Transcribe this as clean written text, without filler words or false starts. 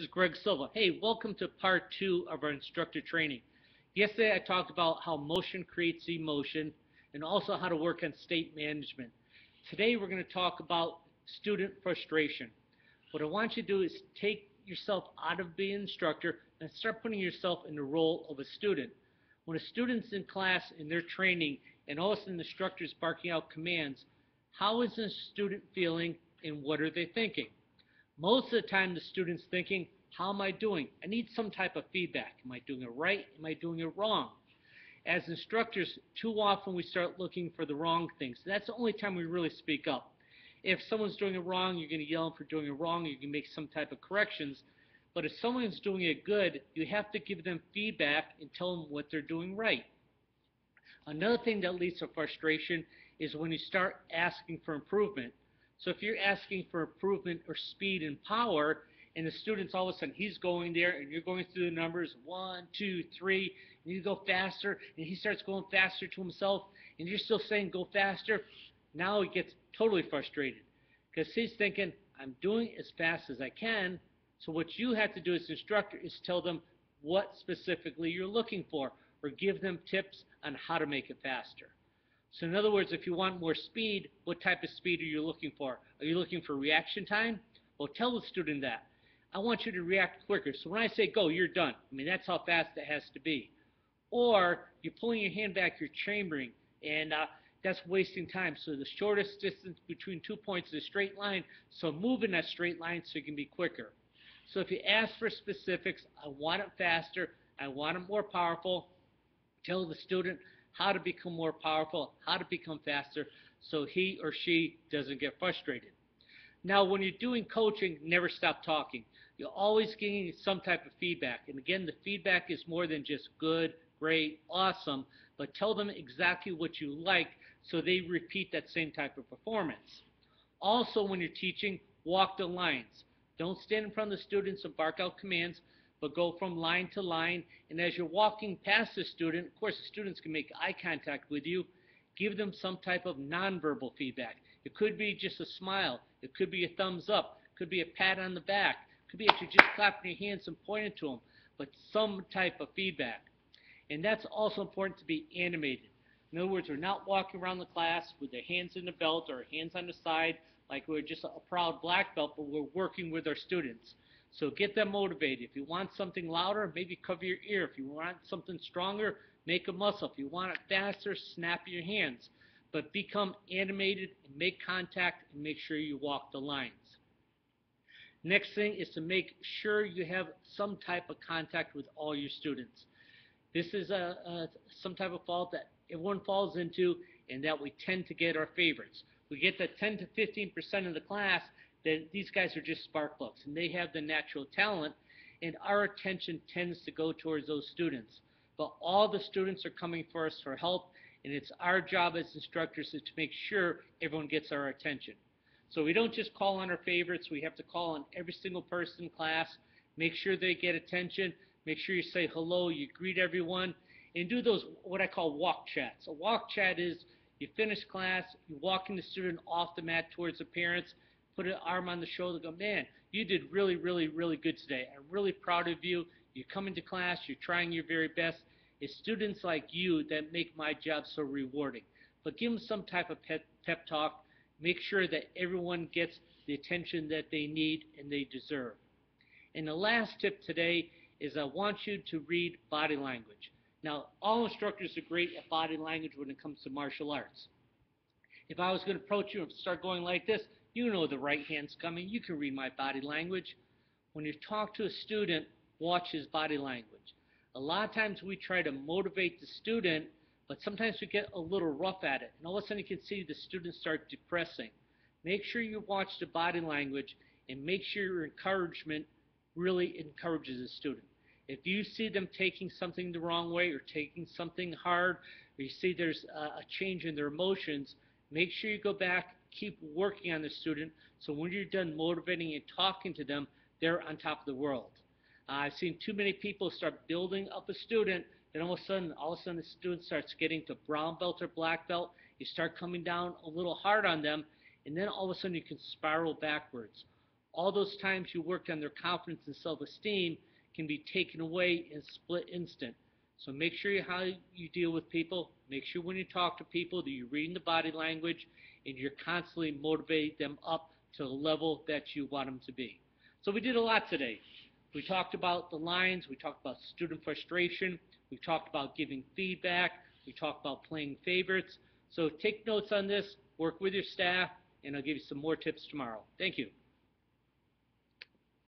is Greg Silva. Hey, welcome to part 2 of our instructor training. Yesterday I talked about how motion creates emotion and also how to work on state management. Today we're going to talk about student frustration. What I want you to do is take yourself out of being an instructor and start putting yourself in the role of a student. When a student's in class and they're training and all of a sudden the instructor is barking out commands, how is the student feeling and what are they thinking? Most of the time the student's thinking, how am I doing? I need some type of feedback. Am I doing it right? Am I doing it wrong? As instructors, too often we start looking for the wrong things. That's the only time we really speak up. If someone's doing it wrong, you're going to yell them for doing it wrong. You can make some type of corrections. But if someone's doing it good, you have to give them feedback and tell them what they're doing right. Another thing that leads to frustration is when you start asking for improvement. So if you're asking for improvement or speed and power, and the student's all of a sudden, he's going there, and you're going through the numbers, 1, 2, 3, and you go faster, and he starts going faster to himself, and you're still saying go faster, now he gets totally frustrated because he's thinking, I'm doing as fast as I can. So what you have to do as an instructor is tell them what specifically you're looking for or give them tips on how to make it faster. So in other words, if you want more speed, what type of speed are you looking for? Are you looking for reaction time? Well, tell the student that. I want you to react quicker. So when I say go, you're done. I mean, that's how fast it has to be. Or you're pulling your hand back, you're chambering, and that's wasting time. So the shortest distance between 2 points is a straight line, so move in that straight line so you can be quicker. So if you ask for specifics, I want it faster, I want it more powerful, tell the student how to become more powerful, how to become faster, so he or she doesn't get frustrated. Now, when you're doing coaching, never stop talking. You're always getting some type of feedback. And again, the feedback is more than just good, great, awesome, but tell them exactly what you like so they repeat that same type of performance. Also, when you're teaching, walk the lines. Don't stand in front of the students and bark out commands, but go from line to line, and as you're walking past the student, of course the students can make eye contact with you, give them some type of nonverbal feedback. It could be just a smile, it could be a thumbs up, it could be a pat on the back, it could be that you're just clapping your hands and pointing to them, but some type of feedback. And that's also important to be animated. In other words, we're not walking around the class with their hands in the belt or hands on the side like we're just a proud black belt, but we're working with our students. So get them motivated. If you want something louder, maybe cover your ear. If you want something stronger, make a muscle. If you want it faster, snap your hands. But become animated and make contact and make sure you walk the lines. Next thing is to make sure you have some type of contact with all your students. This is some type of fault that everyone falls into and that we tend to get our favorites. We get that 10 to 15% of the class that these guys are just spark plugs and they have the natural talent, and our attention tends to go towards those students. But all the students are coming for us for help, and it's our job as instructors to make sure everyone gets our attention. So we don't just call on our favorites, we have to call on every single person in class, make sure they get attention, make sure you say hello, you greet everyone, and do those what I call walk chats. A walk chat is you finish class, you walking the student off the mat towards the parents, put an arm on the shoulder, go, man, you did really, really, really good today. I'm really proud of you. You're coming to class, you're trying your very best. It's students like you that make my job so rewarding. But give them some type of pep talk. Make sure that everyone gets the attention that they need and they deserve. And the last tip today is I want you to read body language. Now, all instructors are great at body language when it comes to martial arts. If I was going to approach you and start going like this, you know the right hand's coming. You can read my body language. When you talk to a student, watch his body language. A lot of times we try to motivate the student, but sometimes we get a little rough at it. And all of a sudden you can see the students start depressing. Make sure you watch the body language and make sure your encouragement really encourages the student. If you see them taking something the wrong way or taking something hard, or you see there's a change in their emotions, make sure you go back, keep working on the student, so when you're done motivating and talking to them, they're on top of the world. I've seen too many people start building up a student, then all of a sudden the student starts getting to brown belt or black belt. You start coming down a little hard on them, and then all of a sudden you can spiral backwards. All those times you worked on their confidence and self-esteem can be taken away in a split instant. So make sure how you deal with people. Make sure when you talk to people that you're reading the body language and you're constantly motivating them up to the level that you want them to be. So we did a lot today. We talked about the lines. We talked about student frustration. We talked about giving feedback. We talked about playing favorites. So take notes on this, work with your staff, and I'll give you some more tips tomorrow. Thank you.